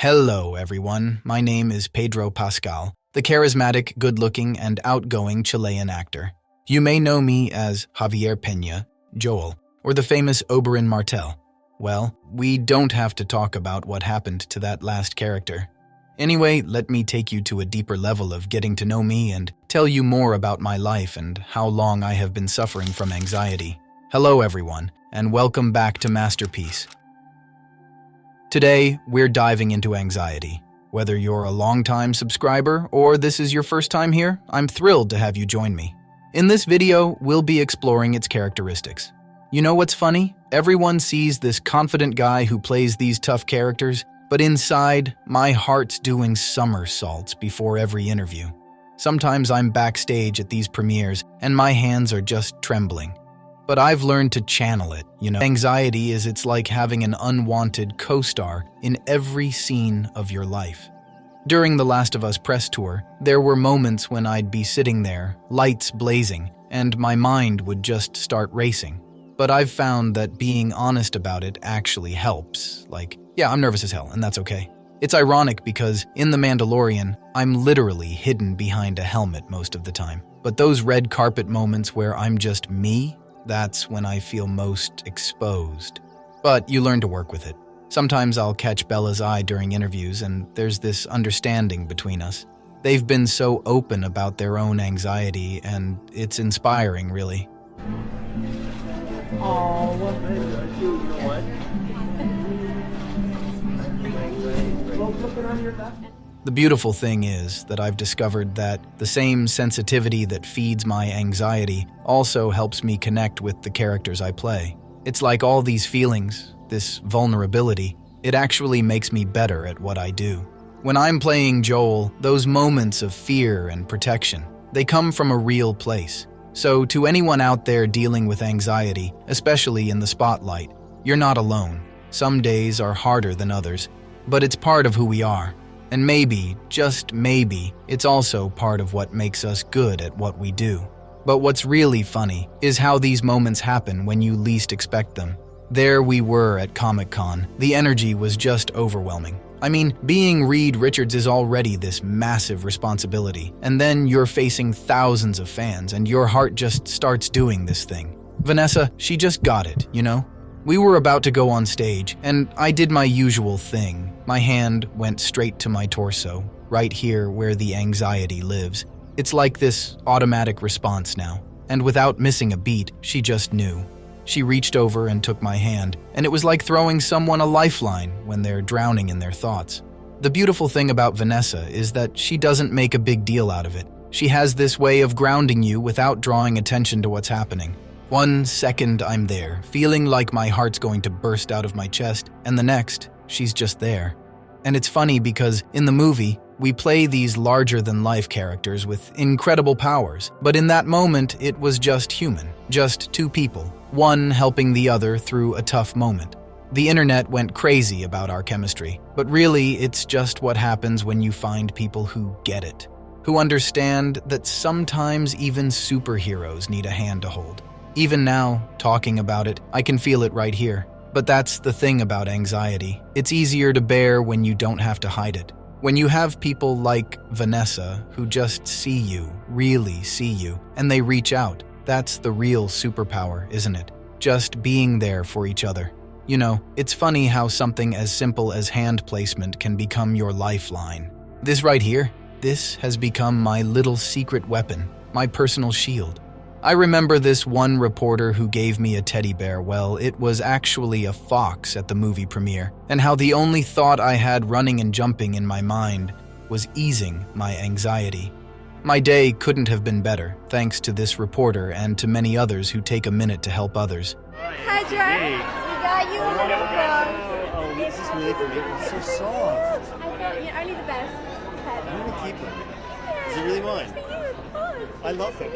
Hello, everyone. My name is Pedro Pascal, the charismatic, good-looking, and outgoing Chilean actor. You may know me as Javier Pena, Joel, or the famous Oberyn Martell. Well, we don't have to talk about what happened to that last character. Anyway, let me take you to a deeper level of getting to know me and tell you more about my life and how long I have been suffering from anxiety. Hello, everyone, and welcome back to Masterpiece. Today, we're diving into anxiety. Whether you're a long-time subscriber or this is your first time here, I'm thrilled to have you join me. In this video, we'll be exploring its characteristics. You know what's funny? Everyone sees this confident guy who plays these tough characters, but inside, my heart's doing somersaults before every interview. Sometimes I'm backstage at these premieres and my hands are just trembling. But I've learned to channel it, Anxiety it's like having an unwanted co-star in every scene of your life. During the Last of Us press tour, there were moments when I'd be sitting there, lights blazing, and my mind would just start racing. But I've found that being honest about it actually helps. Yeah, I'm nervous as hell, and that's okay. It's ironic because in The Mandalorian, I'm literally hidden behind a helmet most of the time. But those red carpet moments where I'm just me, that's when I feel most exposed. But you learn to work with it. Sometimes I'll catch Bella's eye during interviews and there's this understanding between us. They've been so open about their own anxiety and it's inspiring, really. Oh, what? You know what? The beautiful thing is that I've discovered that the same sensitivity that feeds my anxiety also helps me connect with the characters I play. It's like all these feelings, this vulnerability, it actually makes me better at what I do. When I'm playing Joel, those moments of fear and protection, they come from a real place. So to anyone out there dealing with anxiety, especially in the spotlight, you're not alone. Some days are harder than others, but it's part of who we are. And maybe, just maybe, it's also part of what makes us good at what we do. But what's really funny is how these moments happen when you least expect them. There we were at Comic-Con. The energy was just overwhelming. I mean, being Reed Richards is already this massive responsibility, and then you're facing thousands of fans and your heart just starts doing this thing. Vanessa, she just got it, We were about to go on stage, and I did my usual thing. My hand went straight to my torso, right here where the anxiety lives. It's like this automatic response now, and without missing a beat, she just knew. She reached over and took my hand, and it was like throwing someone a lifeline when they're drowning in their thoughts. The beautiful thing about Vanessa is that she doesn't make a big deal out of it. She has this way of grounding you without drawing attention to what's happening. 1 second I'm there, feeling like my heart's going to burst out of my chest, and the next, she's just there. And it's funny because in the movie, we play these larger-than-life characters with incredible powers, but in that moment, it was just human, just two people, one helping the other through a tough moment. The internet went crazy about our chemistry, but really, it's just what happens when you find people who get it, who understand that sometimes even superheroes need a hand to hold. Even now, talking about it, I can feel it right here. But that's the thing about anxiety. It's easier to bear when you don't have to hide it. When you have people like Vanessa who just see you, really see you, and they reach out, that's the real superpower, isn't it? Just being there for each other. It's funny how something as simple as hand placement can become your lifeline. This right here, this has become my little secret weapon, my personal shield. I remember this one reporter who gave me a teddy bear. Well, it was actually a fox at the movie premiere, and how the only thought I had running and jumping in my mind was easing my anxiety. My day couldn't have been better, thanks to this reporter and to many others who take a minute to help others. Hi, Jack. We got you a little frog. Oh, this is really for me. It's so soft. I thought you're only the best. I'm gonna keep him. Is it really mine? Of course. I love him.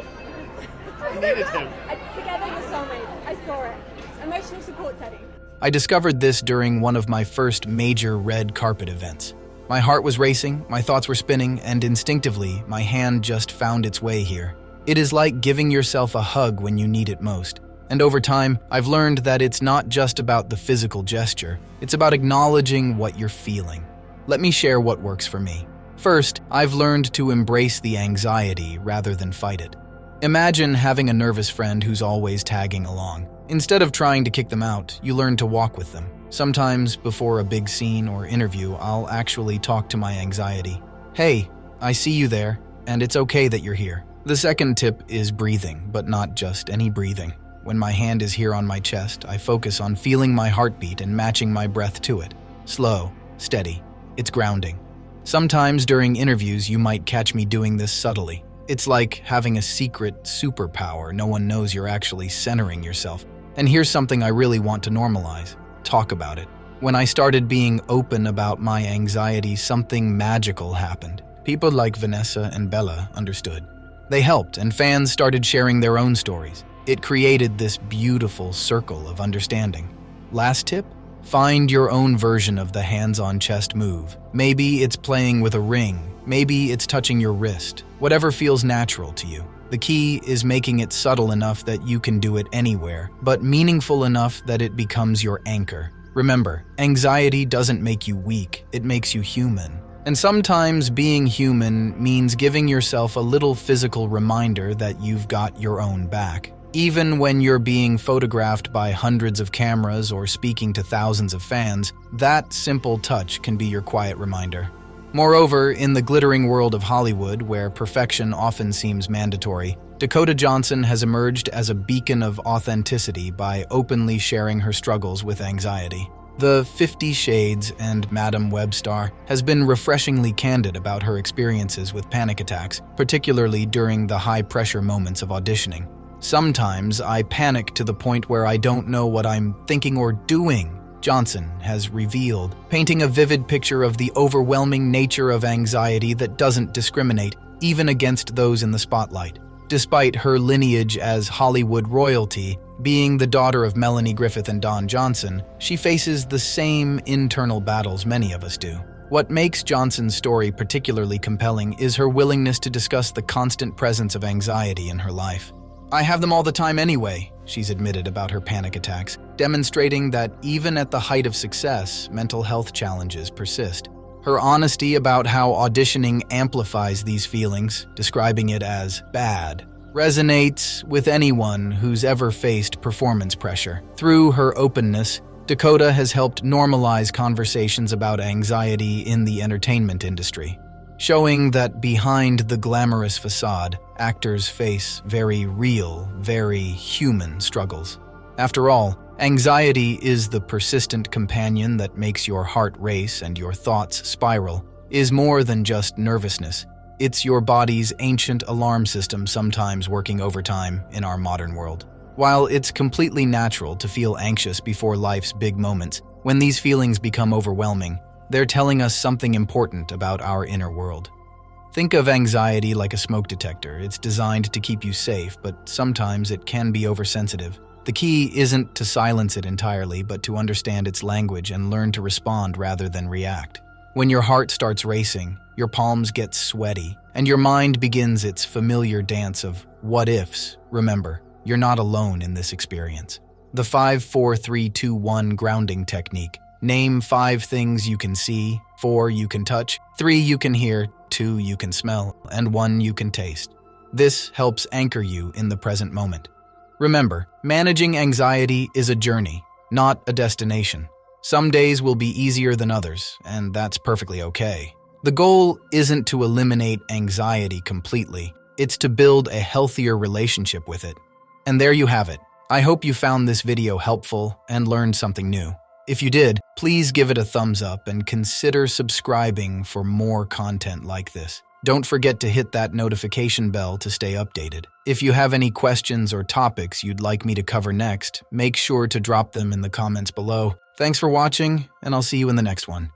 I needed him. Together we're soulmates. I saw it. Emotional support, Teddy. I discovered this during one of my first major red carpet events. My heart was racing, my thoughts were spinning, and instinctively, my hand just found its way here. It is like giving yourself a hug when you need it most. And over time, I've learned that it's not just about the physical gesture, it's about acknowledging what you're feeling. Let me share what works for me. First, I've learned to embrace the anxiety rather than fight it. Imagine having a nervous friend who's always tagging along. Instead of trying to kick them out, you learn to walk with them. Sometimes, before a big scene or interview, I'll actually talk to my anxiety. Hey, I see you there, and it's okay that you're here. The second tip is breathing, but not just any breathing. When my hand is here on my chest, I focus on feeling my heartbeat and matching my breath to it. Slow, steady. It's grounding. Sometimes during interviews, you might catch me doing this subtly. It's like having a secret superpower. No one knows you're actually centering yourself. And here's something I really want to normalize. Talk about it. When I started being open about my anxiety, something magical happened. People like Vanessa and Bella understood. They helped, and fans started sharing their own stories. It created this beautiful circle of understanding. Last tip? Find your own version of the hands-on chest move. Maybe it's playing with a ring. Maybe it's touching your wrist. Whatever feels natural to you. The key is making it subtle enough that you can do it anywhere, but meaningful enough that it becomes your anchor. Remember, anxiety doesn't make you weak, it makes you human. And sometimes being human means giving yourself a little physical reminder that you've got your own back. Even when you're being photographed by hundreds of cameras or speaking to thousands of fans, that simple touch can be your quiet reminder. Moreover, in the glittering world of Hollywood, where perfection often seems mandatory, Dakota Johnson has emerged as a beacon of authenticity by openly sharing her struggles with anxiety. The 50 Shades and Madam Web star has been refreshingly candid about her experiences with panic attacks, particularly during the high-pressure moments of auditioning. Sometimes I panic to the point where I don't know what I'm thinking or doing, Johnson has revealed, painting a vivid picture of the overwhelming nature of anxiety that doesn't discriminate, even against those in the spotlight. Despite her lineage as Hollywood royalty, being the daughter of Melanie Griffith and Don Johnson, she faces the same internal battles many of us do. What makes Johnson's story particularly compelling is her willingness to discuss the constant presence of anxiety in her life. I have them all the time anyway, she's admitted about her panic attacks, demonstrating that even at the height of success, mental health challenges persist. Her honesty about how auditioning amplifies these feelings, describing it as bad, resonates with anyone who's ever faced performance pressure. Through her openness, Dakota has helped normalize conversations about anxiety in the entertainment industry, showing that behind the glamorous facade, actors face very real, very human struggles. After all, anxiety is the persistent companion that makes your heart race and your thoughts spiral, is more than just nervousness. It's your body's ancient alarm system sometimes working overtime in our modern world. While it's completely natural to feel anxious before life's big moments, when these feelings become overwhelming, they're telling us something important about our inner world. Think of anxiety like a smoke detector. It's designed to keep you safe, but sometimes it can be oversensitive. The key isn't to silence it entirely, but to understand its language and learn to respond rather than react. When your heart starts racing, your palms get sweaty, and your mind begins its familiar dance of what-ifs, remember, you're not alone in this experience. The 5-4-3-2-1 grounding technique. Name 5 things you can see, 4 you can touch, 3 you can hear, 2 you can smell, and 1 you can taste. This helps anchor you in the present moment. Remember, managing anxiety is a journey, not a destination. Some days will be easier than others, and that's perfectly okay. The goal isn't to eliminate anxiety completely, it's to build a healthier relationship with it. And there you have it. I hope you found this video helpful and learned something new. If you did, please give it a thumbs up and consider subscribing for more content like this. Don't forget to hit that notification bell to stay updated. If you have any questions or topics you'd like me to cover next, make sure to drop them in the comments below. Thanks for watching, and I'll see you in the next one.